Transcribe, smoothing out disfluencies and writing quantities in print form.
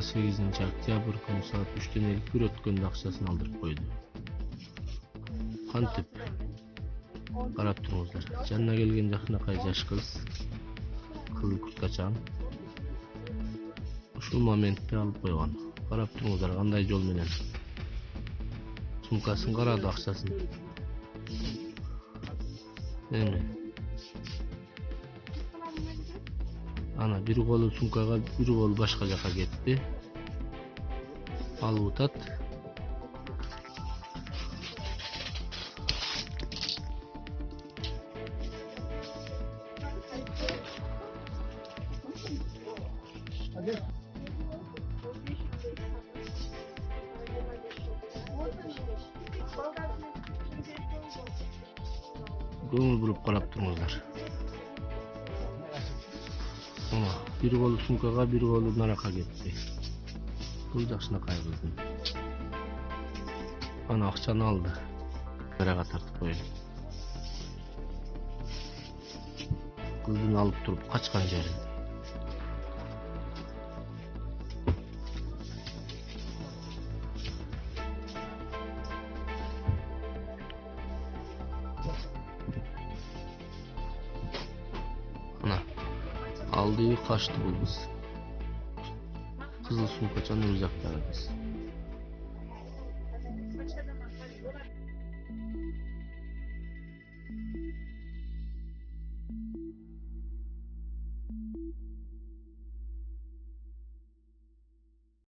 28 күнү саат 3-тен 51 өткөндө акчасын алдырып койду. Кантип? Карап туруңуздар. Жанына келген жакынакай жаш кыз, кызыл курткачан. Ушул моментте алып койгон. Карап туруңуздар кандай жол менен. Сумкасын карады, акчасын. Эми ана бир колу сумкага, бир колу башка жака кетти. Алып утат. Көңүл буруп карап туруңуздар. Bir kolu suмкага, bir kolu наракка кетти. Бул жакшынакай кыздын. Ана акчаны алды. Карага тартып койду. Кыздын алып туруп качкан жерин. Ана aldı, kaçtı bu kız. Kızıl sumkaçan uzaktara kız.